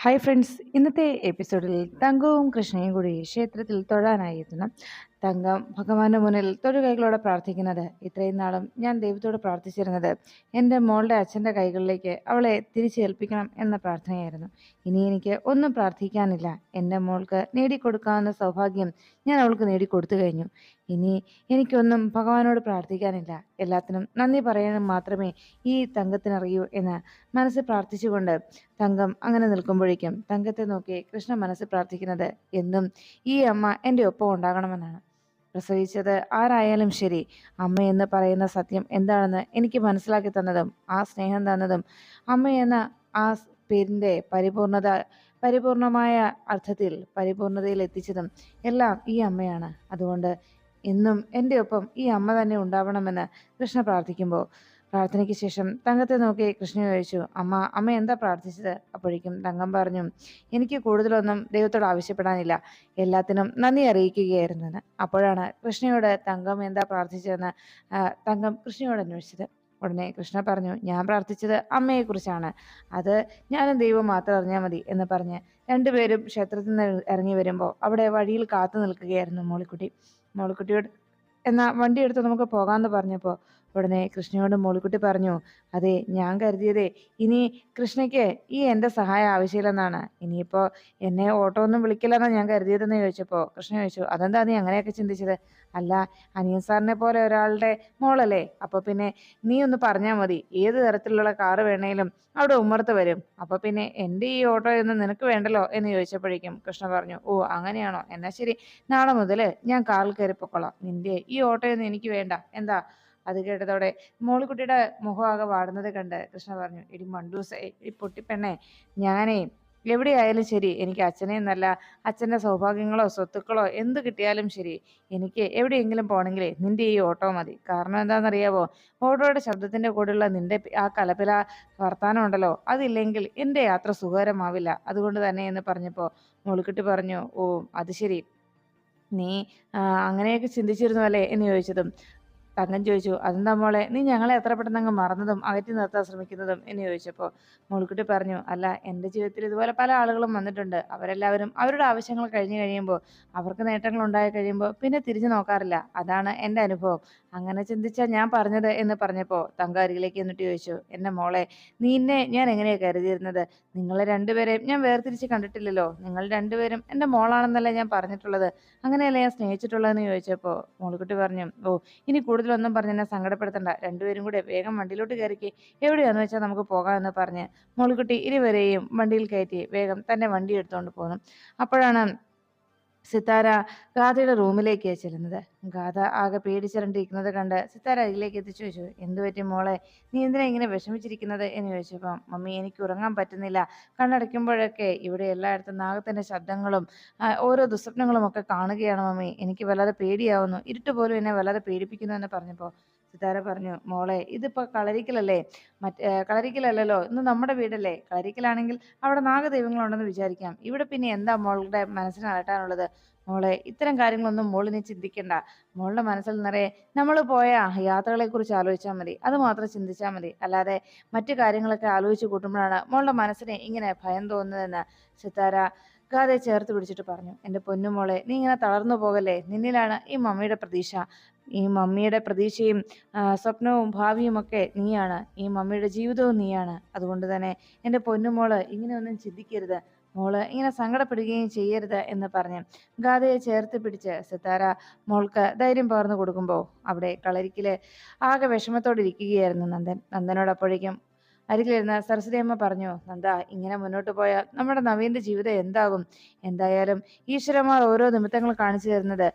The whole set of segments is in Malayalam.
ഹായ് ഫ്രണ്ട്സ്, ഇന്നത്തെ എപ്പിസോഡിൽ തങ്കവും കൃഷ്ണയും കൂടി ക്ഷേത്രത്തിൽ തൊഴാനായി എത്തുന്നു. തങ്കം ഭഗവാന്റെ മുന്നിൽ തൊഴുകൈകളോടെ പ്രാർത്ഥിക്കുന്നത്, ഇത്രയും നാളും ഞാൻ ദൈവത്തോട് പ്രാർത്ഥിച്ചിരുന്നത് എൻ്റെ മോളുടെ അച്ഛൻ്റെ കൈകളിലേക്ക് അവളെ തിരിച്ചേൽപ്പിക്കണം എന്ന പ്രാർത്ഥനയായിരുന്നു. ഇനി എനിക്ക് ഒന്നും പ്രാർത്ഥിക്കാനില്ല. എൻ്റെ മോൾക്ക് നേടിക്കൊടുക്കാവുന്ന സൗഭാഗ്യം ഞാൻ അവൾക്ക് നേടിക്കൊടുത്തു കഴിഞ്ഞു. ഇനി എനിക്കൊന്നും ഭഗവാനോട് പ്രാർത്ഥിക്കാനില്ല. എല്ലാത്തിനും നന്ദി പറയാനും മാത്രമേ ഈ തങ്കത്തിനറിയൂ എന്ന് മനസ്സിൽ പ്രാർത്ഥിച്ചുകൊണ്ട് തങ്കം അങ്ങനെ നിൽക്കുമ്പോഴേക്കും തങ്കത്തെ നോക്കി കൃഷ്ണ മനസ്സിൽ പ്രാർത്ഥിക്കുന്നത് എന്നും ഈ അമ്മ എൻ്റെ ഒപ്പം ഉണ്ടാകണമെന്നാണ്. പ്രസവിച്ചത് ആരായാലും ശരി, അമ്മയെന്ന് പറയുന്ന സത്യം എന്താണെന്ന് എനിക്ക് മനസ്സിലാക്കി തന്നതും ആ സ്നേഹം തന്നതും അമ്മയെന്ന ആ പേരിൻ്റെ പരിപൂർണമായ അർത്ഥത്തിൽ പരിപൂർണതയിൽ എത്തിച്ചതും എല്ലാം ഈ അമ്മയാണ്. അതുകൊണ്ട് എന്നും എൻ്റെ ഒപ്പം ഈ അമ്മ തന്നെ ഉണ്ടാവണമെന്ന് കൃഷ്ണ പ്രാർത്ഥിക്കുമ്പോൾ, പ്രാർത്ഥനയ്ക്ക് ശേഷം തങ്കത്തെ നോക്കി കൃഷ്ണ ചോദിച്ചു, അമ്മ എന്താ പ്രാർത്ഥിച്ചത്? അപ്പോഴേക്കും തങ്കം പറഞ്ഞു, എനിക്ക് കൂടുതലൊന്നും ദൈവത്തോട് ആവശ്യപ്പെടാനില്ല, എല്ലാത്തിനും നന്ദി അറിയിക്കുകയായിരുന്നു എന്ന്. അപ്പോഴാണ് കൃഷ്ണയോട് തങ്കം എന്താ പ്രാർത്ഥിച്ചതെന്ന് തങ്കം കൃഷ്ണയോട് അന്വേഷിച്ചത്. ഉടനെ കൃഷ്ണ പറഞ്ഞു, ഞാൻ പ്രാർത്ഥിച്ചത് അമ്മയെക്കുറിച്ചാണ്, അത് ഞാനും ദൈവം മാത്രം അറിഞ്ഞാൽ മതി എന്ന് പറഞ്ഞ് രണ്ടുപേരും ക്ഷേത്രത്തിൽ നിന്ന് ഇറങ്ങി വരുമ്പോൾ അവിടെ വഴിയിൽ കാത്തു നിൽക്കുകയായിരുന്നു മോളിക്കുട്ടിയോട് എന്നാ വണ്ടി എടുത്ത് നമുക്ക് പോകാമെന്ന് പറഞ്ഞപ്പോൾ ഉടനെ കൃഷ്ണയോട് മോളിക്കുട്ടി പറഞ്ഞു, അതെ, ഞാൻ കരുതിയതേ ഇനി കൃഷ്ണയ്ക്ക് ഈ എൻ്റെ സഹായം ആവശ്യമില്ലെന്നാണ്. ഇനിയിപ്പോൾ എന്നെ ഓട്ടോ ഒന്നും വിളിക്കില്ലെന്നാണ് ഞാൻ കരുതിയതെന്ന് ചോദിച്ചപ്പോൾ കൃഷ്ണ ചോദിച്ചു, അതെന്താ നീ അങ്ങനെയൊക്കെ ചിന്തിച്ചത്? അല്ല, അനിയൻ സാറിനെ പോലെ ഒരാളുടെ മോളല്ലേ, അപ്പോൾ പിന്നെ നീ ഒന്ന് പറഞ്ഞാൽ മതി, ഏത് തരത്തിലുള്ള കാറ് വേണേലും അവിടെ ഉമ്മർത്ത് വരും. അപ്പോൾ പിന്നെ എൻ്റെ ഈ ഓട്ടോ ഒന്നും നിനക്ക് വേണ്ടല്ലോ എന്ന് ചോദിച്ചപ്പോഴേക്കും കൃഷ്ണ പറഞ്ഞു, ഓ അങ്ങനെയാണോ, എന്നാൽ ശരി, നാളെ മുതൽ ഞാൻ കാറിൽ കയറി പൊക്കോളാം, നിന്റെ ഈ ഓട്ടോയൊന്നും എനിക്ക് വേണ്ട, എന്താ? അത് കേട്ടതോടെ മോളിക്കുട്ടിയുടെ മുഖമാകെ വാടുന്നത് കണ്ട് കൃഷ്ണ പറഞ്ഞു, എടി മണ്ടൂസേ, ഈ പൊട്ടിപ്പെണ്ണെ, ഞാനേ എവിടെയായാലും ശരി, എനിക്ക് അച്ഛനെ എന്നല്ല, അച്ഛൻ്റെ സൗഭാഗ്യങ്ങളോ സ്വത്തുക്കളോ എന്ത് കിട്ടിയാലും ശരി, എനിക്ക് എവിടെയെങ്കിലും പോകണമെങ്കിലേ നിന്റെ ഈ ഓട്ടോ മതി. കാരണം എന്താണെന്നറിയാവോ? ഓട്ടോയുടെ ശബ്ദത്തിൻ്റെ കൂടെയുള്ള നിന്റെ ആ കലപില വർത്താനം ഉണ്ടല്ലോ, അതില്ലെങ്കിൽ എൻ്റെ യാത്ര സുഖകരമാവില്ല. അതുകൊണ്ട് തന്നെ എന്ന് പറഞ്ഞപ്പോൾ മോളിക്കുട്ടി പറഞ്ഞു, ഓ അത് ശരി, നീ അങ്ങനെയൊക്കെ ചിന്തിച്ചിരുന്നു അല്ലേ എന്ന് ചോദിച്ചതും തങ്കം ചോദിച്ചു, അതെന്താ മോളെ, നീ ഞങ്ങളെ എത്ര പെട്ടെന്ന് അങ്ങ് മറന്നതും അകറ്റി നിർത്താൻ ശ്രമിക്കുന്നതും എന്ന് ചോദിച്ചപ്പോൾ മോൾക്കുട്ടി പറഞ്ഞു, അല്ല, എൻ്റെ ജീവിതത്തിൽ ഇതുപോലെ പല ആളുകളും വന്നിട്ടുണ്ട്. അവരെല്ലാവരും അവരുടെ ആവശ്യങ്ങൾ കഴിഞ്ഞു കഴിയുമ്പോൾ, അവർക്ക് നേട്ടങ്ങൾ ഉണ്ടായി കഴിയുമ്പോൾ പിന്നെ തിരിഞ്ഞു നോക്കാറില്ല. അതാണ് എൻ്റെ അനുഭവം. അങ്ങനെ ചിന്തിച്ചാൽ ഞാൻ പറഞ്ഞത് എന്ന് പറഞ്ഞപ്പോൾ തങ്ക അരികിലേക്ക് എന്നിട്ട് ചോദിച്ചു, എൻ്റെ മോളെ, നിന്നെ ഞാൻ എങ്ങനെയാണ് കരുതിയിരുന്നത്? നിങ്ങളെ രണ്ടുപേരെയും ഞാൻ വേർതിരിച്ച് കണ്ടിട്ടില്ലല്ലോ. നിങ്ങൾ രണ്ടുപേരും എൻ്റെ മോളാണെന്നല്ലേ ഞാൻ പറഞ്ഞിട്ടുള്ളത്, അങ്ങനെയല്ലേ ഞാൻ സ്നേഹിച്ചിട്ടുള്ളതെന്ന് ചോദിച്ചപ്പോൾ മോൾക്കുട്ടി പറഞ്ഞു, ഓ ഇനി കൂടുതലൊന്നും പറഞ്ഞ് എന്നെ സങ്കടപ്പെടുത്തണ്ട, രണ്ടുപേരും കൂടെ വേഗം വണ്ടിയിലോട്ട് കയറിക്ക്, എവിടെയാന്ന് വെച്ചാൽ നമുക്ക് പോകാമെന്ന് പറഞ്ഞ് മോളിക്കുട്ടി ഇരുവരെയും വണ്ടിയിൽ കയറ്റി വേഗം തന്നെ വണ്ടി എടുത്തുകൊണ്ട് പോന്നു. അപ്പോഴാണ് സിത്താര ഗാഥയുടെ റൂമിലേക്ക് ചെല്ലുന്നത്. ഗാഥ ആകെ പേടിച്ചിരണ്ടിരിക്കുന്നത് കണ്ട് സിത്താര അരികിലേക്ക് എത്തിച്ചു ചോദിച്ചു, എന്തു പറ്റി മോളെ, നീ എന്തിനാ ഇങ്ങനെ വിഷമിച്ചിരിക്കുന്നത് എന്ന് ചോദിച്ചപ്പോൾ, മമ്മി, എനിക്ക് ഉറങ്ങാൻ പറ്റുന്നില്ല, കണ്ണടയ്ക്കുമ്പോഴൊക്കെ ഇവിടെ എല്ലായിടത്തും നാഗത്തിൻ്റെ ശബ്ദങ്ങളും ഓരോ ദുസ്വപ്നങ്ങളും ഒക്കെ കാണുകയാണ് മമ്മി, എനിക്ക് വല്ലാതെ പേടിയാവുന്നു, ഇരുട്ട് പോലും എന്നെ വല്ലാതെ പേടിപ്പിക്കുന്നു എന്ന് പറഞ്ഞപ്പോൾ സിത്താര പറഞ്ഞു, മോളെ, ഇതിപ്പോൾ കളരിക്കലല്ലേ, കളരിക്കലല്ലല്ലോ, ഇന്ന് നമ്മുടെ വീടല്ലേ. കളരിക്കലാണെങ്കിൽ അവിടെ നാഗദൈവങ്ങളുണ്ടെന്ന് വിചാരിക്കാം, ഇവിടെ പിന്നെ എന്താ മോളുടെ മനസ്സിന് അലട്ടാനുള്ളത്? മോളെ, ഇത്തരം കാര്യങ്ങളൊന്നും മോളിനി ചിന്തിക്കണ്ട. മോളുടെ മനസ്സിൽ നിറയെ നമ്മൾ പോയ യാത്രകളെക്കുറിച്ച് ആലോചിച്ചാൽ മതി, അത് മാത്രം ചിന്തിച്ചാൽ മതി. അല്ലാതെ മറ്റു കാര്യങ്ങളൊക്കെ ആലോചിച്ച് കൂട്ടുമ്പോഴാണ് മോളുടെ മനസ്സിന് ഇങ്ങനെ ഭയം തോന്നുന്നതെന്ന് സിത്താര ഗാഥയെ ചേർത്ത് പിടിച്ചിട്ട് പറഞ്ഞു, എൻ്റെ പൊന്നുമോളെ, നീ ഇങ്ങനെ തളർന്നു പോകല്ലേ, നിന്നിലാണ് ഈ മമ്മിയുടെ പ്രതീക്ഷ. ഈ മമ്മിയുടെ പ്രതീക്ഷയും സ്വപ്നവും ഭാവിയും ഒക്കെ നീയാണ്, ഈ മമ്മിയുടെ ജീവിതവും നീയാണ്. അതുകൊണ്ട് തന്നെ എൻ്റെ പൊന്നുമോള് ഇങ്ങനെയൊന്നും ചിന്തിക്കരുത്, മോള് ഇങ്ങനെ സങ്കടപ്പെടുകയും ചെയ്യരുത് എന്ന് പറഞ്ഞ് ഗാഥയെ ചേർത്ത് പിടിച്ച് സിത്താര മോൾക്ക് ധൈര്യം പകർന്നു കൊടുക്കുമ്പോൾ അവിടെ കളരിക്കില് ആകെ വിഷമത്തോടെ ഇരിക്കുകയായിരുന്നു നന്ദനോടപ്പോഴേക്കും അരികിലിരുന്ന സരസ്വതി അമ്മ പറഞ്ഞു, നന്ദ, ഇങ്ങനെ മുന്നോട്ട് പോയാൽ നമ്മുടെ നവീൻ്റെ ജീവിതം എന്താകും? എന്തായാലും ഈശ്വരന്മാർ ഓരോ നിമിത്തങ്ങൾ കാണിച്ചു തരുന്നത്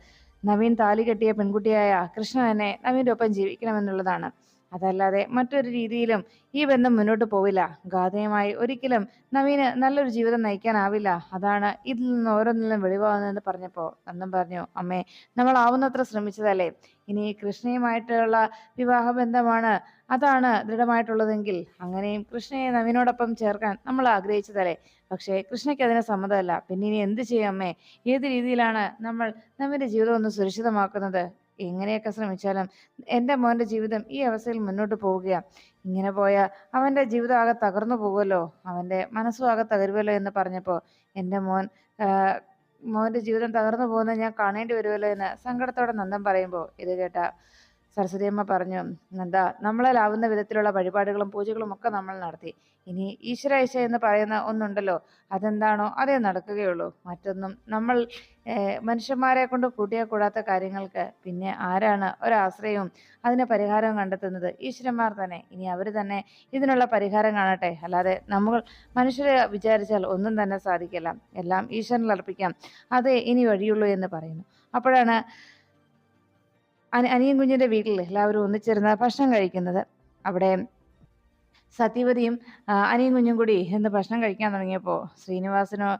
നവീൻ താലി കെട്ടിയ പെൺകുട്ടിയായ കൃഷ്ണ തന്നെ നവീൻ്റെ ഒപ്പം ജീവിക്കണമെന്നുള്ളതാണ്. അതല്ലാതെ മറ്റൊരു രീതിയിലും ഈ ബന്ധം മുന്നോട്ട് പോവില്ല. ഗാഥയുമായി ഒരിക്കലും നവീന് നല്ലൊരു ജീവിതം നയിക്കാനാവില്ല. അതാണ് ഇതിൽ നിന്ന് ഓരോന്നിലും വെളിവാകുന്നതെന്ന് പറഞ്ഞപ്പോൾ നന്ദൻ പറഞ്ഞു, അമ്മേ, നമ്മൾ ആവുന്നത്ര ശ്രമിച്ചതല്ലേ. ഇനി കൃഷ്ണയുമായിട്ടുള്ള വിവാഹബന്ധമാണ് അതാണ് ദൃഢമായിട്ടുള്ളതെങ്കിൽ അങ്ങനെയും കൃഷ്ണയെ നവീനോടൊപ്പം ചേർക്കാൻ നമ്മൾ ആഗ്രഹിച്ചതല്ലേ. പക്ഷേ കൃഷ്ണയ്ക്ക് അതിന് സമ്മതമല്ല. പിന്നെ ഇനി എന്ത് ചെയ്യും അമ്മേ? ഏത് രീതിയിലാണ് നമ്മൾ നവീൻ്റെ ജീവിതം ഒന്ന് സുരക്ഷിതമാക്കുന്നത്? എങ്ങനെയൊക്കെ ശ്രമിച്ചാലും എൻ്റെ മോൻ്റെ ജീവിതം ഈ അവസ്ഥയിൽ മുന്നോട്ട് പോവുകയാണ്. ഇങ്ങനെ പോയാൽ അവൻ്റെ ജീവിതം ആകെ തകർന്നു പോകുമല്ലോ, അവൻ്റെ മനസ്സും ആകെ തകരുമല്ലോ എന്ന് പറഞ്ഞപ്പോൾ എൻ്റെ മോൻ്റെ ജീവിതം തകർന്നു പോകുന്നത് ഞാൻ കാണേണ്ടി വരുമല്ലോ എന്ന് സങ്കടത്തോടെ നന്ദൻ പറയുമ്പോൾ ഇത് കേട്ട സരസ്വതിയമ്മ പറഞ്ഞു, നന്ദ, നമ്മളാലാവുന്ന വിധത്തിലുള്ള വഴിപാടുകളും പൂജകളും ഒക്കെ നമ്മൾ നടത്തി. ഇനി ഈശ്വരാഴ്ച എന്ന് പറയുന്ന ഒന്നുണ്ടല്ലോ, അതെന്താണോ അതേ നടക്കുകയുള്ളൂ. മറ്റൊന്നും നമ്മൾ മനുഷ്യന്മാരെ കൊണ്ട് കൂട്ടിയാൽ കൂടാത്ത കാര്യങ്ങൾക്ക് പിന്നെ ആരാണ് ഒരാശ്രയവും അതിന് പരിഹാരവും കണ്ടെത്തുന്നത്? ഈശ്വരന്മാർ തന്നെ. ഇനി അവർ തന്നെ ഇതിനുള്ള പരിഹാരം കാണട്ടെ. അല്ലാതെ നമ്മൾ മനുഷ്യരെ വിചാരിച്ചാൽ ഒന്നും തന്നെ സാധിക്കില്ല. എല്ലാം ഈശ്വരനിൽ അർപ്പിക്കാം, അതേ ഇനി വഴിയുള്ളൂ എന്ന് പറയുന്നു. അപ്പോഴാണ് അനിയൻ കുഞ്ഞിന്റെ വീട്ടിൽ എല്ലാവരും ഒന്നിച്ചിരുന്ന് ഭക്ഷണം കഴിക്കുന്നത്. അവിടെ സത്യവതിയും അനിയൻ കുഞ്ഞും കൂടി എന്ന് ഭക്ഷണം കഴിക്കാൻ തുടങ്ങിയപ്പോൾ ശ്രീനിവാസനോ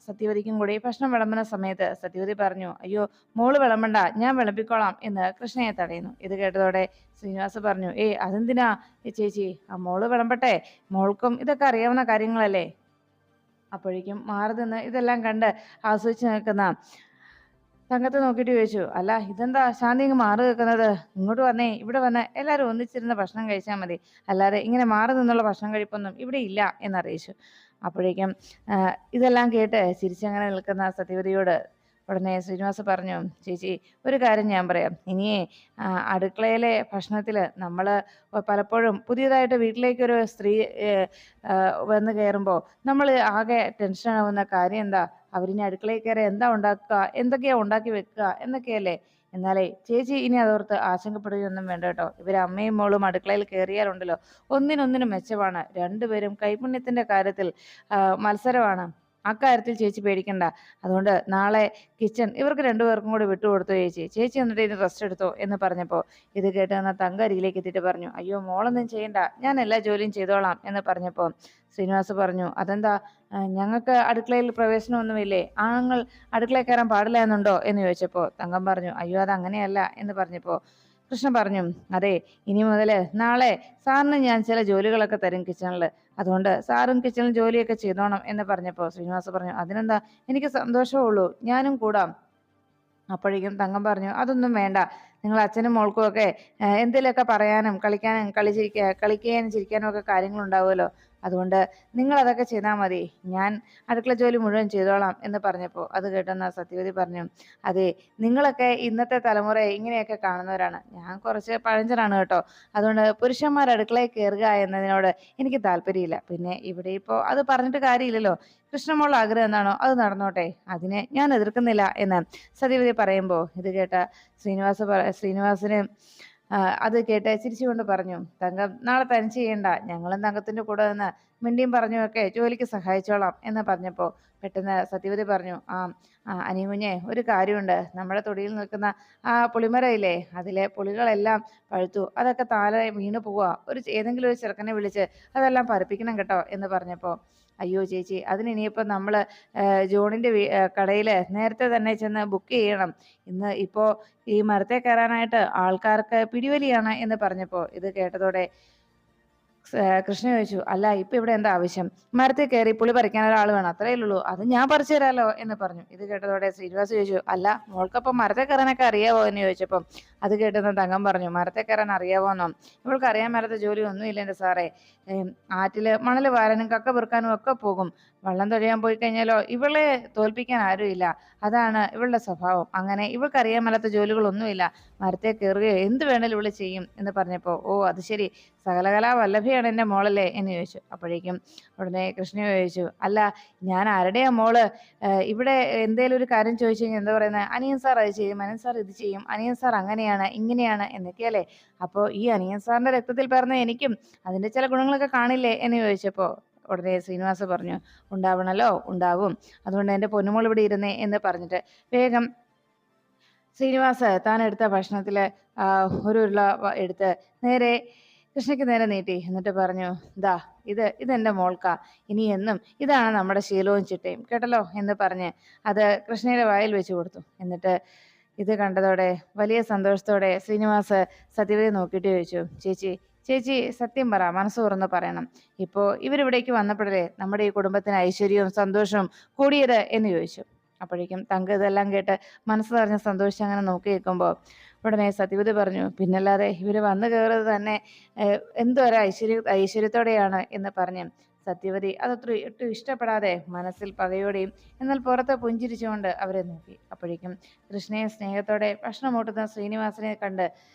സത്യവതിക്കും കൂടി ഭക്ഷണം വിളമ്പുന്ന സമയത്ത് സത്യവതി പറഞ്ഞു, അയ്യോ മോള് വിളമ്പണ്ട, ഞാൻ വിളമ്പിക്കോളാം എന്ന് കൃഷ്ണയെ തടയുന്നു. ഇത് കേട്ടതോടെ ശ്രീനിവാസ് പറഞ്ഞു, അതെന്തിനാ ചേച്ചി, ആ മോള് വിളമ്പട്ടെ, മോൾക്കും ഇതൊക്കെ അറിയാവുന്ന കാര്യങ്ങളല്ലേ. അപ്പോഴേക്കും മാറി നിന്ന് ഇതെല്ലാം കണ്ട് ആസ്വദിച്ച് നിൽക്കുന്ന തങ്കത്തെ നോക്കിയിട്ട് ചോദിച്ചു, അല്ല ഇതെന്താ ശാന്തി ഇങ്ങ് മാറി നിൽക്കുന്നത്? ഇങ്ങോട്ട് വന്നേ, ഇവിടെ വന്ന് എല്ലാവരും ഒന്നിച്ചിരുന്ന് ഭക്ഷണം കഴിച്ചാൽ മതി, അല്ലാതെ ഇങ്ങനെ മാറി നിന്നുള്ള ഭക്ഷണം കഴിപ്പൊന്നും ഇവിടെ ഇല്ല എന്നറിയിച്ചു. അപ്പോഴേക്കും ഇതെല്ലാം കേട്ട് ചിരിച്ചങ്ങനെ നിൽക്കുന്ന സത്യവതിയോട് ഉടനെ ശ്രീനിവാസ് പറഞ്ഞു, ചേച്ചി ഒരു കാര്യം ഞാൻ പറയാം, ഇനിയേ അടുക്കളയിലെ ഭക്ഷണത്തിൽ നമ്മൾ പലപ്പോഴും പുതിയതായിട്ട് വീട്ടിലേക്കൊരു സ്ത്രീ വന്ന് കയറുമ്പോൾ നമ്മൾ ആകെ ടെൻഷനാവുന്ന കാര്യം എന്താ? അവരിനി അടുക്കളയിൽ കയറി എന്താ ഉണ്ടാക്കുക, എന്തൊക്കെയാ ഉണ്ടാക്കി വെക്കുക എന്നൊക്കെയല്ലേ. എന്നാലേ ചേച്ചി ഇനി അതോർത്ത് ആശങ്കപ്പെടുകയൊന്നും വേണ്ട കേട്ടോ. ഇവർ അമ്മയും മോളും അടുക്കളയിൽ കയറിയാലുണ്ടല്ലോ ഒന്നിനൊന്നിനും മെച്ചമാണ്. രണ്ടുപേരും കൈപുണ്യത്തിന്റെ കാര്യത്തിൽ മത്സരമാണ്. അക്കാര്യത്തിൽ ചേച്ചി പേടിക്കണ്ട. അതുകൊണ്ട് നാളെ കിച്ചൺ ഇവർക്ക് രണ്ടുപേർക്കും കൂടി വിട്ടുകൊടുത്തു ചേച്ചി എന്നിട്ട് ഇനി റെസ്റ്റ് എടുത്തോ എന്ന് പറഞ്ഞപ്പോൾ ഇത് കേട്ട് തന്ന തങ്ക അരികിലേക്ക് എത്തിയിട്ട് പറഞ്ഞു, അയ്യോ മോളൊന്നും ചെയ്യണ്ട, ഞാൻ എല്ലാ ജോലിയും ചെയ്തോളാം എന്ന് പറഞ്ഞപ്പോൾ ശ്രീനിവാസ് പറഞ്ഞു, അതെന്താ ഞങ്ങൾക്ക് അടുക്കളയിൽ പ്രവേശനമൊന്നുമില്ലേ, ആണുങ്ങൾ അടുക്കളയിൽ കയറാൻ പാടില്ല എന്നുണ്ടോ എന്ന് ചോദിച്ചപ്പോൾ തങ്കം പറഞ്ഞു, അയ്യോ അത് അങ്ങനെയല്ല എന്ന് പറഞ്ഞപ്പോൾ കൃഷ്ണൻ പറഞ്ഞു, അതെ ഇനി മുതൽ നാളെ സാറിന് ഞാൻ ചില ജോലികളൊക്കെ തരും കിച്ചണിൽ, അതുകൊണ്ട് സാറും കിച്ചണിൽ ജോലിയൊക്കെ ചെയ്തോണം എന്ന് പറഞ്ഞപ്പോൾ ശ്രീനിവാസ് പറഞ്ഞു, അതിനെന്താ, എനിക്ക് സന്തോഷമേ ഞാനും കൂടാം. അപ്പോഴേക്കും തങ്കം പറഞ്ഞു, അതൊന്നും വേണ്ട, നിങ്ങൾ അച്ഛനും മോൾക്കും ഒക്കെ എന്തെങ്കിലുമൊക്കെ പറയാനും കളിക്കാനും ചിരിക്കാനും ഒക്കെ കാര്യങ്ങളുണ്ടാവുമല്ലോ, അതുകൊണ്ട് നിങ്ങൾ അതൊക്കെ ചെയ്താൽ മതി, ഞാൻ അടുക്കള ജോലി മുഴുവൻ ചെയ്തോളാം എന്ന് പറഞ്ഞപ്പോൾ അത് കേട്ടെന്ന സത്യവതി പറഞ്ഞു, അതെ നിങ്ങളൊക്കെ ഇന്നത്തെ തലമുറയെ ഇങ്ങനെയൊക്കെ കാണുന്നവരാണ്, ഞാൻ കുറച്ച് പഴഞ്ചനാണ് കേട്ടോ, അതുകൊണ്ട് പുരുഷന്മാർ അടുക്കളയിൽ കയറുക എന്നതിനോട് എനിക്ക് താല്പര്യമില്ല. പിന്നെ ഇവിടെ ഇപ്പോൾ അത് പറഞ്ഞിട്ട് കാര്യമില്ലല്ലോ, കൃഷ്ണമോളുടെ ആഗ്രഹം എന്താണോ അത് നടന്നോട്ടെ, അതിനെ ഞാൻ എതിർക്കുന്നില്ല എന്ന് സത്യവതി പറയുമ്പോൾ ഇത് കേട്ട ശ്രീനിവാസിന് അത് കേട്ട് ചിരിച്ചുകൊണ്ട് പറഞ്ഞു, തങ്കം നാളെ തനിച്ച് ചെയ്യണ്ട, ഞങ്ങളും തങ്കത്തിന്റെ കൂടെ നിന്ന് മിണ്ടിയും പറഞ്ഞുമൊക്കെ ജോലിക്ക് സഹായിച്ചോളാം എന്ന് പറഞ്ഞപ്പോൾ പെട്ടെന്ന് സത്യവതി പറഞ്ഞു, അനികുഞ്ഞെ ഒരു കാര്യമുണ്ട്, നമ്മുടെ തൊടിയിൽ നിൽക്കുന്ന ആ പുളിമരയില്ലേ, അതിലെ പുളികളെല്ലാം പഴുത്തു, അതൊക്കെ താഴെ വീണു പോവുക, ഏതെങ്കിലും ഒരു ചെറുക്കനെ വിളിച്ച് അതെല്ലാം പറിപ്പിക്കണം കേട്ടോ എന്ന് പറഞ്ഞപ്പോൾ അയ്യോ ചേച്ചി, അതിനിപ്പോൾ നമ്മൾ ജോണിൻ്റെ കടയിൽ നേരത്തെ തന്നെ ചെന്ന് ബുക്ക് ചെയ്യണം, ഇപ്പോൾ ഈ മരത്തെ കയറാനായിട്ട് ആൾക്കാർക്ക് പിടിവലിയാണ് എന്ന് പറഞ്ഞപ്പോൾ ഇത് കേട്ടതോടെ കൃഷ്ണ ചോദിച്ചു, അല്ല ഇപ്പൊ ഇവിടെ എന്താ ആവശ്യം? മരത്തിൽ കയറി പുളി പറിക്കാൻ ഒരാൾ വേണം, അത്രയേ അത് ഞാൻ പറിച്ചു തരാമല്ലോ എന്ന് പറഞ്ഞു. ഇത് കേട്ടതോടെ ശ്രീനിവാസ് ചോദിച്ചു, അല്ല മോൾക്കപ്പം മരത്തെ കയറാനൊക്കെ അറിയാവോ എന്ന് ചോദിച്ചപ്പം അത് കേട്ടെന്ന് തങ്കം പറഞ്ഞു, മരത്തെ കയറാൻ അറിയാവോന്നോ, ഇവൾക്ക് അറിയാൻ മേലാത്ത ജോലി ഒന്നുമില്ല എൻ്റെ സാറേ, ആറ്റില് മണൽ വാരാനും കക്ക പെറുക്കാനും ഒക്കെ പോകും, വള്ളം തൊഴിയാൻ പോയി കഴിഞ്ഞാലോ ഇവളെ തോൽപ്പിക്കാൻ ആരുമില്ല, അതാണ് ഇവളുടെ സ്വഭാവം, അങ്ങനെ ഇവൾക്ക് അറിയാൻ മേലാത്ത ജോലികളൊന്നുമില്ല, മരത്തെ കയറുകയോ എന്ത് വേണേലും ഇവള് ചെയ്യും എന്ന് പറഞ്ഞപ്പോൾ ഓ അത് ശരി, സകലകലാ വല്ലഭയാണ് എൻ്റെ മോളല്ലേ എന്ന് ചോദിച്ചു. അപ്പോഴേക്കും ഉടനെ കൃഷ്ണ ചോദിച്ചു, അല്ല ഞാൻ ആരുടെയാ മോള്, ഇവിടെ എന്തേലും ഒരു കാര്യം ചോദിച്ചു കഴിഞ്ഞാൽ എന്താ പറയുന്നത്, അനിയൻ സാർ അത് ചെയ്യും, അനിയൻ സാർ ഇത് ചെയ്യും, അനിയൻ സാർ അങ്ങനെയാണ് ഇങ്ങനെയാണ് എന്നൊക്കെയല്ലേ, അപ്പോൾ ഈ അനിയൻ സാറിന്റെ രക്തത്തിൽ പറഞ്ഞ എനിക്കും അതിന്റെ ചില ഗുണങ്ങളൊക്കെ കാണില്ലേ എന്ന് ചോദിച്ചപ്പോൾ ഉടനെ ശ്രീനിവാസ് പറഞ്ഞു, ഉണ്ടാവണല്ലോ ഉണ്ടാവും, അതുകൊണ്ട് എൻ്റെ പൊന്നുമോൾ ഇവിടെ ഇരുന്നേ എന്ന് പറഞ്ഞിട്ട് വേഗം ശ്രീനിവാസ് താൻ എടുത്ത ഭക്ഷണത്തിൽ ഒരു ഉരുള എടുത്ത് നേരെ കൃഷ്ണയ്ക്ക് നേരെ നീട്ടി, എന്നിട്ട് പറഞ്ഞു, ഇതെന്റെ മോൾക്കാ, ഇനി എന്നും ഇതാണ് നമ്മുടെ ശീലവും ചിട്ടയും കേട്ടല്ലോ എന്ന് പറഞ്ഞ് അത് കൃഷ്ണയുടെ വായിൽ വെച്ച് കൊടുത്തു. എന്നിട്ട് ഇത് കണ്ടതോടെ വലിയ സന്തോഷത്തോടെ ശ്രീനിവാസ് സത്യവതിയെ നോക്കിയിട്ട് ചോദിച്ചു, ചേച്ചി സത്യം പറ, മനസ്സ് തുറന്ന് പറയണം, ഇപ്പോൾ ഇവരിവിടേക്ക് വന്നപ്പോഴേ നമ്മുടെ ഈ കുടുംബത്തിന് ഐശ്വര്യവും സന്തോഷവും കൂടിയത് എന്ന് ചോദിച്ചു. അപ്പോഴേക്കും തങ്ക ഇതെല്ലാം കേട്ട് മനസ്സ് നിറഞ്ഞ് സന്തോഷിച്ച് അങ്ങനെ നോക്കി നിൽക്കുമ്പോൾ ഉടനെ സത്യവതി പറഞ്ഞു, പിന്നല്ലാതെ ഇവര് വന്നു കയറുന്നത് തന്നെ എന്തോ ഒരു ഐശ്വര്യത്തോടെയാണ് എന്ന് പറഞ്ഞു. സത്യവതി അതത്ര ഒട്ടും ഇഷ്ടപ്പെടാതെ മനസ്സിൽ പകയോടെയും എന്നാൽ പുറത്ത് പുഞ്ചിരിച്ചുകൊണ്ട് അവരെ നോക്കി. അപ്പോഴേക്കും കൃഷ്ണയെ സ്നേഹത്തോടെ ഭക്ഷണം ഊട്ടുന്ന ശ്രീനിവാസനെ കണ്ട്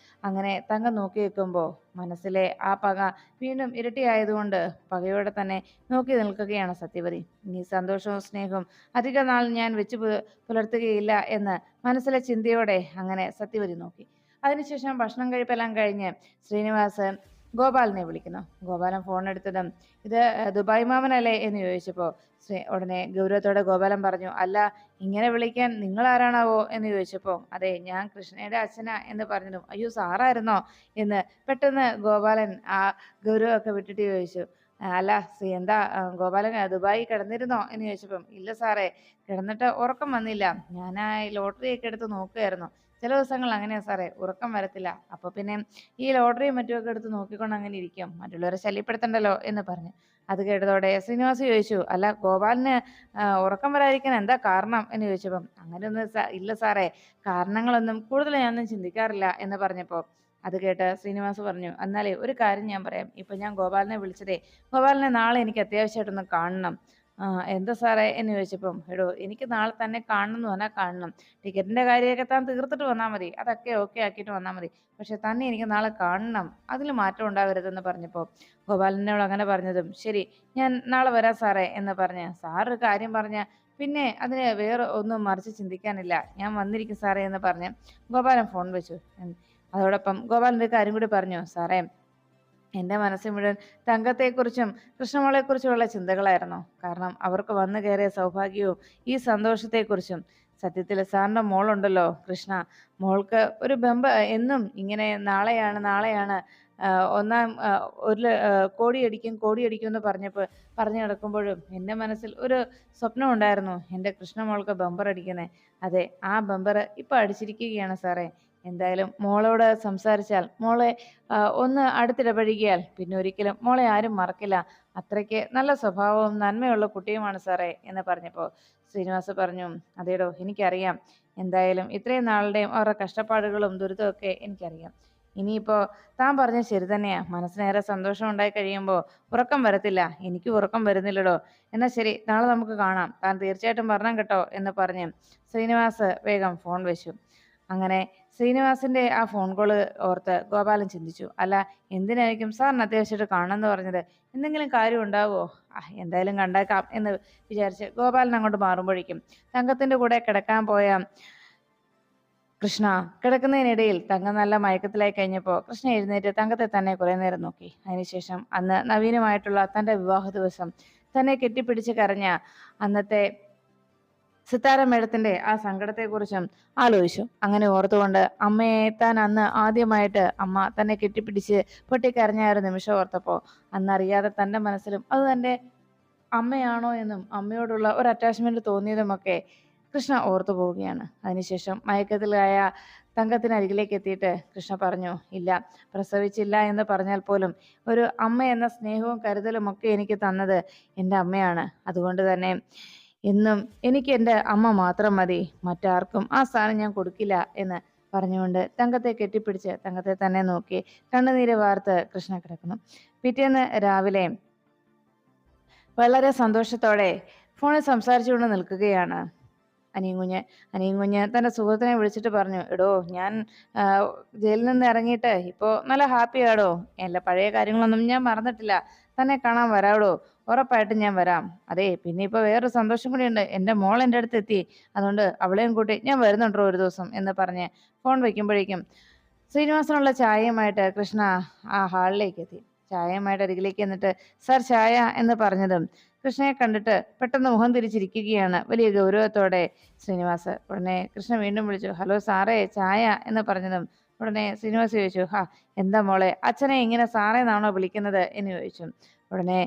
അങ്ങനെ തങ്കം നോക്കി നിൽക്കുമ്പോൾ മനസ്സിലെ ആ പക വീണ്ടും ഇരട്ടിയായതുകൊണ്ട് പകയോടെ തന്നെ നോക്കി നിൽക്കുകയാണ് സത്യവതി. ഇനി സന്തോഷവും സ്നേഹവും അധിക നാൾ ഞാൻ വെച്ച് പുലർത്തുകയില്ല എന്ന് മനസ്സിലെ ചിന്തയോടെ അങ്ങനെ സത്യവതി നോക്കി. അതിനുശേഷം ഭക്ഷണം കഴിപ്പെല്ലാം കഴിഞ്ഞ് ശ്രീനിവാസ് ഗോപാലിനെ വിളിക്കുന്നു. ഗോപാലൻ ഫോൺ എടുത്തതും ഇത് ദുബായ് മാമനല്ലേ എന്ന് ചോദിച്ചപ്പോൾ ഉടനെ ഗൗരവത്തോടെ ഗോപാലൻ പറഞ്ഞു, അല്ല, ഇങ്ങനെ വിളിക്കാൻ നിങ്ങൾ ആരാണാവോ എന്ന് ചോദിച്ചപ്പോൾ അതെ, ഞാൻ കൃഷ്ണയുടെ അച്ഛനാ എന്ന് പറഞ്ഞതും അയ്യോ സാറായിരുന്നോ എന്ന് പെട്ടെന്ന് ഗോപാലൻ ആ ഗൗരവമൊക്കെ വിട്ടിട്ട് ചോദിച്ചു. അല്ല എന്താ ഗോപാലൻ ദുബായി കിടന്നിരുന്നോ എന്ന് ചോദിച്ചപ്പം ഇല്ല സാറേ, കിടന്നിട്ട് ഉറക്കം വന്നില്ല. ഞാൻ ആ ലോട്ടറി ഒക്കെ എടുത്ത് നോക്കുകയായിരുന്നു. ചില ദിവസങ്ങൾ അങ്ങനെയാ സാറേ, ഉറക്കം വരത്തില്ല. അപ്പൊ പിന്നെ ഈ ലോട്ടറിയും മറ്റുമൊക്കെ എടുത്ത് നോക്കിക്കൊണ്ട് അങ്ങനെ ഇരിക്കും, മറ്റുള്ളവരെ ശല്യപ്പെടുത്തണ്ടല്ലോ എന്ന് പറഞ്ഞു. അത് കേട്ടതോടെ ശ്രീനിവാസ് ചോദിച്ചു, അല്ല ഗോപാലിന് ഉറക്കം വരാതിരിക്കാൻ എന്താ കാരണം എന്ന് ചോദിച്ചപ്പം അങ്ങനെയൊന്നും ഇല്ല സാറേ, കാരണങ്ങളൊന്നും കൂടുതൽ ഞാനൊന്നും ചിന്തിക്കാറില്ല എന്ന് പറഞ്ഞപ്പോൾ അത് കേട്ട് ശ്രീനിവാസ് പറഞ്ഞു, എന്നാലേ ഒരു കാര്യം ഞാൻ പറയാം. ഇപ്പൊ ഞാൻ ഗോപാലിനെ വിളിച്ചതേ, ഗോപാലിനെ നാളെ എനിക്ക് അത്യാവശ്യമായിട്ടൊന്ന് കാണണം. എന്താ സാറേ എന്ന് ചോദിച്ചപ്പം എടോ, എനിക്ക് നാളെ തന്നെ കാണണം എന്ന് പറഞ്ഞാൽ കാണണം. ടിക്കറ്റിന്റെ കാര്യമൊക്കെ താൻ തീർത്തിട്ട് വന്നാൽ മതി, അതൊക്കെ ഓക്കെ ആക്കിയിട്ട് വന്നാൽ മതി. പക്ഷെ തന്നെ എനിക്ക് നാളെ കാണണം, അതിൽ മാറ്റം ഉണ്ടാവരുതെന്ന് പറഞ്ഞപ്പോൾ ഗോപാലനോട് അങ്ങനെ പറഞ്ഞതും ശരി, ഞാൻ നാളെ വരാം സാറേ എന്ന് പറഞ്ഞ് സാറൊരു കാര്യം പറഞ്ഞ പിന്നെ അതിന് വേറെ ഒന്നും മറിച്ച് ചിന്തിക്കാനില്ല, ഞാൻ വന്നിരിക്കും സാറേ എന്ന് പറഞ്ഞ് ഗോപാലൻ ഫോൺ വെച്ചു. അതോടൊപ്പം ഗോപാലൻ്റെ കാര്യം കൂടി പറഞ്ഞു, സാറേ എൻ്റെ മനസ്സിൽ മുഴുവൻ തങ്കത്തെക്കുറിച്ചും കൃഷ്ണമോളെക്കുറിച്ചുമുള്ള ചിന്തകളായിരുന്നു. കാരണം അവർക്ക് വന്നു കയറിയ സൗഭാഗ്യവും ഈ സന്തോഷത്തെക്കുറിച്ചും. സത്യത്തിൽ സാറിൻ്റെ മോളുണ്ടല്ലോ കൃഷ്ണ, മോൾക്ക് ഒരു എന്നും ഇങ്ങനെ നാളെയാണ് നാളെയാണ് ഒന്നാം കോടിയടിക്കും എന്ന് പറഞ്ഞു നടക്കുമ്പോഴും എൻ്റെ മനസ്സിൽ ഒരു സ്വപ്നം ഉണ്ടായിരുന്നു, എൻ്റെ കൃഷ്ണമോൾക്ക് ബമ്പർ അടിക്കുന്നത്. അതെ, ആ ബമ്പർ ഇപ്പം അടിച്ചിരിക്കുകയാണ് സാറേ. എന്തായാലും മോളോട് സംസാരിച്ചാൽ, മോളെ ഒന്ന് അടുത്തിടപഴകിയാൽ പിന്നെ ഒരിക്കലും മോളെ ആരും മറക്കില്ല. അത്രയ്ക്ക് നല്ല സ്വഭാവവും നന്മയുള്ള കുട്ടിയുമാണ് സാറേ എന്ന് പറഞ്ഞപ്പോൾ ശ്രീനിവാസ് പറഞ്ഞു, അതേടോ എനിക്കറിയാം. എന്തായാലും ഇത്രയും നാളുടെയും അവരുടെ കഷ്ടപ്പാടുകളും ദുരിതമൊക്കെ എനിക്കറിയാം. ഇനിയിപ്പോൾ താൻ പറഞ്ഞ ശരി തന്നെയാ, മനസ്സിനേറെ സന്തോഷം ഉണ്ടായി കഴിയുമ്പോൾ ഉറക്കം വരത്തില്ല. എനിക്ക് ഉറക്കം വരുന്നില്ലടോ. എന്നാൽ ശരി, നാളെ നമുക്ക് കാണാം, താൻ തീർച്ചയായിട്ടും വരണം കേട്ടോ എന്ന് പറഞ്ഞ് ശ്രീനിവാസ് വേഗം ഫോൺ വെച്ചു. അങ്ങനെ ശ്രീനിവാസിന്റെ ആ ഫോൺ കോള് ഓർത്ത് ഗോപാലൻ ചിന്തിച്ചു, അല്ല എന്തിനായിരിക്കും സാറിന് അത്യാവശ്യമായിട്ട് കാണണമെന്ന് പറഞ്ഞത്, എന്തെങ്കിലും കാര്യം ഉണ്ടാവുമോ? എന്തായാലും കണ്ടേക്കാം എന്ന് വിചാരിച്ച് ഗോപാലൻ അങ്ങോട്ട് മാറുമ്പോഴേക്കും തങ്കത്തിന്റെ കൂടെ കിടക്കാൻ പോയ കൃഷ്ണ കിടക്കുന്നതിനിടയിൽ തങ്കം നല്ല മയക്കത്തിലായി കഴിഞ്ഞപ്പോൾ കൃഷ്ണ എഴുന്നേറ്റ് തങ്കത്തെ തന്നെ കുറെ നേരം നോക്കി. അതിനുശേഷം അന്ന് നവീനമായിട്ടുള്ള തന്റെ വിവാഹ ദിവസം തന്നെ കെട്ടിപ്പിടിച്ച് കരഞ്ഞ അന്നത്തെ സിത്താര മേഡത്തിന്റെ ആ സങ്കടത്തെക്കുറിച്ചും ആലോചിച്ചു. അങ്ങനെ ഓർത്തുകൊണ്ട് അമ്മയെ താൻ അന്ന് ആദ്യമായിട്ട് അമ്മ തന്നെ കെട്ടിപ്പിടിച്ച് പൊട്ടിക്കരഞ്ഞ ഒരു നിമിഷം ഓർത്തപ്പോൾ അന്നറിയാതെ തന്റെ മനസ്സിലും അത് തന്റെ അമ്മയാണോ എന്നും അമ്മയോടുള്ള ഒരു അറ്റാച്ച്മെന്റ് തോന്നിയതുമൊക്കെ കൃഷ്ണ ഓർത്തു പോവുകയാണ്. അതിനുശേഷം മയക്കത്തിലായ തങ്കത്തിനരികിലേക്ക് എത്തിയിട്ട് കൃഷ്ണ പറഞ്ഞു, ഇല്ല, പ്രസവിച്ചില്ല എന്ന് പറഞ്ഞാൽ പോലും ഒരു അമ്മ എന്ന സ്നേഹവും കരുതലും ഒക്കെ എനിക്ക് തന്നത് എൻ്റെ അമ്മയാണ്. അതുകൊണ്ട് തന്നെ എന്നും എനിക്ക് എൻ്റെ അമ്മ മാത്രം മതി, മറ്റാർക്കും ആ സ്ഥാനം ഞാൻ കൊടുക്കില്ല എന്ന് പറഞ്ഞുകൊണ്ട് തങ്കത്തെ കെട്ടിപ്പിടിച്ച് തങ്കത്തെ തന്നെ നോക്കി കണ്ണുനീര് വാർത്ത് കൃഷ്ണ കിടക്കുന്നു. പിറ്റേന്ന് രാവിലെ വളരെ സന്തോഷത്തോടെ ഫോണിൽ സംസാരിച്ചുകൊണ്ട് നിൽക്കുകയാണ് അനിയൻകുഞ്ഞ് തന്റെ സുഹൃത്തിനെ വിളിച്ചിട്ട് പറഞ്ഞു, എടോ ഞാൻ ജയിലിൽ നിന്ന് ഇറങ്ങിയിട്ട് ഇപ്പോൾ നല്ല ഹാപ്പിയാടോ, എല്ലാ പഴയ കാര്യങ്ങളൊന്നും ഞാൻ മറന്നിട്ടില്ല, തന്നെ കാണാൻ വരാടോ, ഉറപ്പായിട്ടും ഞാൻ വരാം. അതെ, പിന്നെ ഇപ്പോൾ വേറൊരു സന്തോഷം കൂടി ഉണ്ട്, എൻ്റെ മോൾ എൻ്റെ അടുത്ത് എത്തി, അതുകൊണ്ട് അവളെയും കൂട്ടി ഞാൻ വരുന്നുണ്ടോ ഒരു ദിവസം എന്ന് പറഞ്ഞ് ഫോൺ വയ്ക്കുമ്പോഴേക്കും ശ്രീനിവാസനുള്ള ചായയുമായിട്ട് കൃഷ്ണ ആ ഹാളിലേക്ക് എത്തി. ചായയുമായിട്ട് അരികിലേക്ക് എന്നിട്ട് സാർ ചായ എന്ന് പറഞ്ഞതും കൃഷ്ണയെ കണ്ടിട്ട് പെട്ടെന്ന് മുഖം തിരിച്ചിരിക്കുകയാണ് വലിയ ഗൗരവത്തോടെ ശ്രീനിവാസ്. ഉടനെ കൃഷ്ണ വീണ്ടും വിളിച്ചു, ഹലോ സാറേ ചായ എന്ന് പറഞ്ഞതും ഉടനെ ശ്രീനിവാസ് ചോദിച്ചു, എന്താ മോളെ അച്ഛനെ ഇങ്ങനെ സാറേ എന്നാണോ വിളിക്കുന്നത് എന്ന് ചോദിച്ചു. ഉടനെ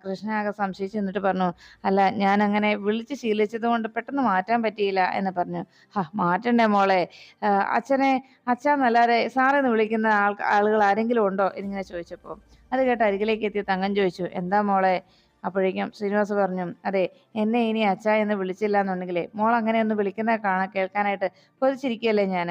കൃഷ്ണ ആകെ സംശയിച്ചു നിന്നിട്ട് പറഞ്ഞു, അല്ല ഞാൻ അങ്ങനെ വിളിച്ച് ശീലിച്ചത് കൊണ്ട് പെട്ടെന്ന് മാറ്റാൻ പറ്റിയില്ല എന്ന് പറഞ്ഞു. മാറ്റണ്ടേ മോളെ, അച്ഛന്നല്ലാതെ സാറെന്ന് വിളിക്കുന്ന ആളുകൾ ആരെങ്കിലും ഉണ്ടോ എന്നിങ്ങനെ ചോദിച്ചപ്പോൾ അത് കേട്ട് അരികിലേക്ക് എത്തിയ തങ്കം ചോദിച്ചു, എന്താ മോളെ? അപ്പോഴേക്കും ശ്രീനിവാസ് പറഞ്ഞു, അതെ, എന്നെ ഇനി അച്ഛ എന്ന് വിളിച്ചില്ല എന്നുണ്ടെങ്കിലേ മോൾ അങ്ങനെ ഒന്ന് വിളിക്കുന്ന കേൾക്കാനായിട്ട് കൊതിച്ചിരിക്കുകയല്ലേ ഞാൻ.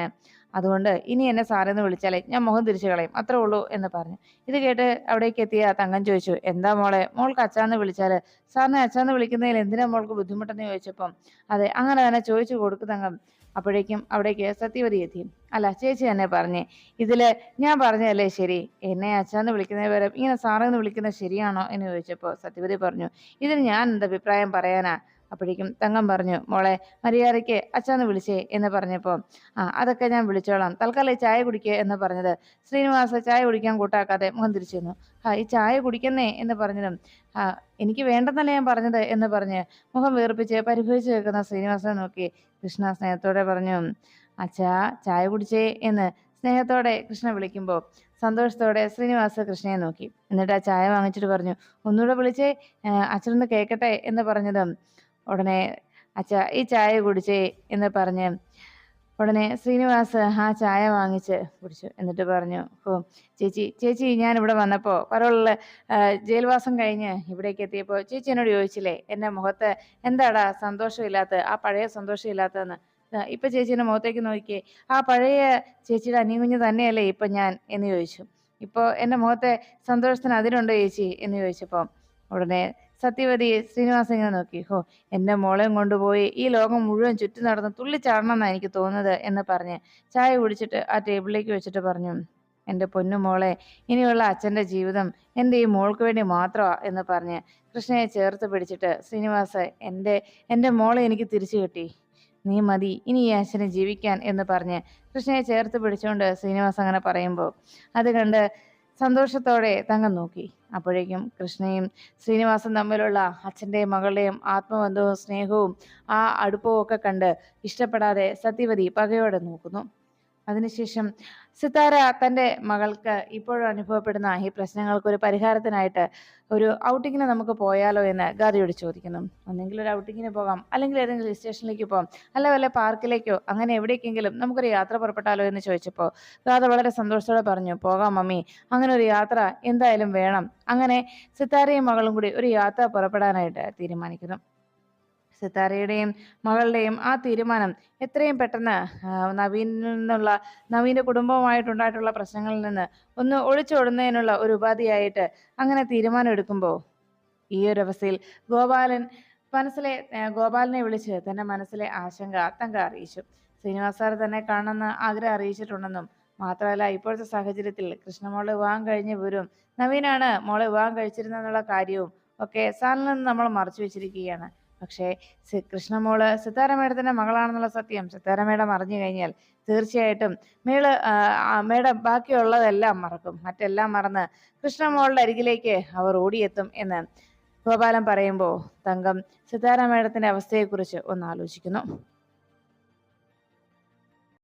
അതുകൊണ്ട് ഇനി എന്നെ സാറെന്ന് വിളിച്ചാലേ ഞാൻ മുഖം തിരിച്ചു കളയും, അത്രേ ഉള്ളൂ എന്ന് പറഞ്ഞു. ഇത് കേട്ട് അവിടേക്ക് എത്തിയ തങ്കം ചോദിച്ചു, എന്താ മോളെ, മോൾക്ക് അച്ഛാന്ന് വിളിച്ചാല് സാറിനെ അച്ഛാന്ന് വിളിക്കുന്നതിൽ എന്തിനാ മോൾക്ക് ബുദ്ധിമുട്ടെന്ന് ചോദിച്ചപ്പം, അതെ അങ്ങനെ തന്നെ ചോദിച്ചു കൊടുക്കു തങ്കം. അപ്പോഴേക്കും അവിടേക്ക് സത്യവതി എത്തി. അല്ല ചേച്ചി തന്നെ പറഞ്ഞേ, ഇതില് ഞാൻ പറഞ്ഞതല്ലേ ശരി, എന്നെ അച്ഛാന്ന് വിളിക്കുന്നതിന് പകരം ഇങ്ങനെ സാറെന്ന് വിളിക്കുന്നത് ശരിയാണോ എന്ന് ചോദിച്ചപ്പോൾ സത്യവതി പറഞ്ഞു, ഇതിന് ഞാൻ എന്ത് അഭിപ്രായം പറയാനാ. അപ്പോഴേക്കും തങ്കം പറഞ്ഞു, മോളെ മര്യാദയ്ക്ക് അച്ഛാന്ന് വിളിച്ചേ എന്ന് പറഞ്ഞപ്പോൾ, അതൊക്കെ ഞാൻ വിളിച്ചോളാം, തൽക്കാലം ചായ കുടിക്കുക എന്ന് പറഞ്ഞത് ശ്രീനിവാസ് ചായ കുടിക്കാൻ കൂട്ടാക്കാതെ മുഖം തിരിച്ചു നിന്നു. ഈ ചായ കുടിക്കുന്നേ എന്ന് പറഞ്ഞതും, എനിക്ക് വേണ്ടെന്നല്ല ഞാൻ പറഞ്ഞത് എന്ന് പറഞ്ഞ് മുഖം വീർപ്പിച്ച് പരിഭവിച്ചു നിൽക്കുന്ന ശ്രീനിവാസനെ നോക്കി കൃഷ്ണ സ്നേഹത്തോടെ പറഞ്ഞു, അച്ഛാ ചായ കുടിച്ചേ എന്ന് സ്നേഹത്തോടെ കൃഷ്ണ വിളിക്കുമ്പോൾ സന്തോഷത്തോടെ ശ്രീനിവാസ് കൃഷ്ണയെ നോക്കി. എന്നിട്ട് ആ ചായ വാങ്ങിച്ചിട്ട് പറഞ്ഞു, ഒന്നുകൂടെ വിളിച്ചേ, അച്ഛനൊന്ന് കേൾക്കട്ടെ എന്ന് പറഞ്ഞതും ഉടനെ അച്ഛ ഈ ചായ കുടിച്ചേ എന്ന് പറഞ്ഞ് ഉടനെ ശ്രീനിവാസ് ആ ചായ വാങ്ങിച്ച് കുടിച്ചു. എന്നിട്ട് പറഞ്ഞു, ചേച്ചി ഞാൻ ഇവിടെ വന്നപ്പോൾ പരോളിൽ ജയിൽവാസം കഴിഞ്ഞ് ഇവിടേക്ക് എത്തിയപ്പോൾ ചേച്ചി എന്നോട് ചോദിച്ചില്ലേ എന്റെ മുഖത്ത് എന്താടാ സന്തോഷമില്ലാത്ത, ആ പഴയ സന്തോഷമില്ലാത്തതെന്ന്. ഇപ്പൊ ചേച്ചീന്റെ മുഖത്തേക്ക് നോക്കിയേ, ആ പഴയ ചേച്ചിയുടെ അനിയൻ തന്നെയല്ലേ ഇപ്പൊ ഞാൻ എന്ന് ചോദിച്ചു. ഇപ്പൊ എന്റെ മുഖത്തെ സന്തോഷത്തിന് അതിനുണ്ടോ ചേച്ചി എന്ന് ചോദിച്ചപ്പോ ഉടനെ സത്യവതി ശ്രീനിവാസൻ ഇങ്ങനെ നോക്കി, എന്റെ മോളെയും കൊണ്ടുപോയി ഈ ലോകം മുഴുവൻ ചുറ്റി നടന്ന് തുള്ളിച്ചാടണം എന്നാണ് എനിക്ക് തോന്നുന്നത് എന്ന് പറഞ്ഞ് ചായ കുടിച്ചിട്ട് ആ ടേബിളിലേക്ക് വെച്ചിട്ട് പറഞ്ഞു, എൻ്റെ പൊന്നു മോളെ, ഇനിയുള്ള അച്ഛൻ്റെ ജീവിതം എൻ്റെ ഈ മോൾക്ക് വേണ്ടി മാത്രമാ എന്ന് പറഞ്ഞ് കൃഷ്ണയെ ചേർത്ത് പിടിച്ചിട്ട് ശ്രീനിവാസ്, എൻ്റെ മോളെ എനിക്ക് തിരിച്ചു കിട്ടി, നീ മതി ഇനി ഈ അച്ഛനെ ജീവിക്കാൻ എന്ന് പറഞ്ഞ് കൃഷ്ണയെ ചേർത്ത് പിടിച്ചുകൊണ്ട് ശ്രീനിവാസ് അങ്ങനെ പറയുമ്പോൾ അത് കണ്ട് സന്തോഷത്തോടെ തങ്കം നോക്കി. അപ്പോഴേക്കും കൃഷ്ണയും ശ്രീനിവാസും തമ്മിലുള്ള അച്ഛൻ്റെയും മകളുടെയും ആത്മബന്ധവും സ്നേഹവും ആ അടുപ്പവും ഒക്കെ കണ്ട് ഇഷ്ടപ്പെടാതെ സത്യവതി പകയോടെ നോക്കുന്നു. അതിനുശേഷം സിത്താര തൻ്റെ മകൾക്ക് ഇപ്പോഴും അനുഭവപ്പെടുന്ന ഈ പ്രശ്നങ്ങൾക്ക് ഒരു പരിഹാരത്തിനായിട്ട് ഒരു ഔട്ടിങ്ങിന് നമുക്ക് പോയാലോ എന്ന് ഗാദിയോട് ചോദിക്കുന്നു. ഒന്നെങ്കിൽ ഒരു ഔട്ടിങ്ങിന് പോകാം, അല്ലെങ്കിൽ ഏതെങ്കിലും ഹിൽ സ്റ്റേഷനിലേക്ക് പോകാം, അല്ല വല്ല പാർക്കിലേക്കോ അങ്ങനെ എവിടേക്കെങ്കിലും നമുക്കൊരു യാത്ര പുറപ്പെട്ടാലോ എന്ന് ചോദിച്ചപ്പോൾ ഗാഥ വളരെ സന്തോഷത്തോടെ പറഞ്ഞു, പോകാം മമ്മി, അങ്ങനെ ഒരു യാത്ര എന്തായാലും വേണം. അങ്ങനെ സിത്താരയും മകളും കൂടി ഒരു യാത്ര പുറപ്പെടാനായിട്ട് തീരുമാനിക്കുന്നു. സിത്താരയുടെയും മകളുടെയും ആ തീരുമാനം എത്രയും പെട്ടെന്ന് നവീനിൽ നിന്നുള്ള നവീന്റെ കുടുംബവുമായിട്ടുണ്ടായിട്ടുള്ള പ്രശ്നങ്ങളിൽ നിന്ന് ഒന്ന് ഒളിച്ചോടുന്നതിനുള്ള ഒരു ഉപാധിയായിട്ട് അങ്ങനെ തീരുമാനം എടുക്കുമ്പോൾ ഈ ഒരു അവസ്ഥയിൽ ഗോപാലനെ വിളിച്ച് തന്റെ മനസ്സിലെ ആശങ്ക തങ്ക അറിയിച്ചു. ശ്രീനിവാസ് സാർ തന്നെ കാണണമെന്ന് ആഗ്രഹം അറിയിച്ചിട്ടുണ്ടെന്നും മാത്രമല്ല ഇപ്പോഴത്തെ സാഹചര്യത്തിൽ കൃഷ്ണമോളെ വിവാഹം കഴിഞ്ഞ വിവരവും നവീനാണ് മോളെ വിവാഹം കഴിച്ചിരുന്നെന്നുള്ള കാര്യവും ഒക്കെ സാറിൽ നിന്ന് നമ്മൾ മറച്ചു വെച്ചിരിക്കുകയാണ്. പക്ഷേ കൃഷ്ണമോള് സിത്താര മേഡത്തിന്റെ മകളാണെന്നുള്ള സത്യം സിത്താര മേഡം അറിഞ്ഞു കഴിഞ്ഞാൽ തീർച്ചയായിട്ടും മേഡം ബാക്കിയുള്ളതെല്ലാം മറക്കും, മറ്റെല്ലാം മറന്ന് കൃഷ്ണമോളുടെ അരികിലേക്ക് അവർ ഓടിയെത്തും എന്ന് ഗോപാലൻ പറയുമ്പോൾ തങ്കം സിത്താര മേഡത്തിന്റെ അവസ്ഥയെക്കുറിച്ച് ഒന്ന് ആലോചിക്കുന്നു.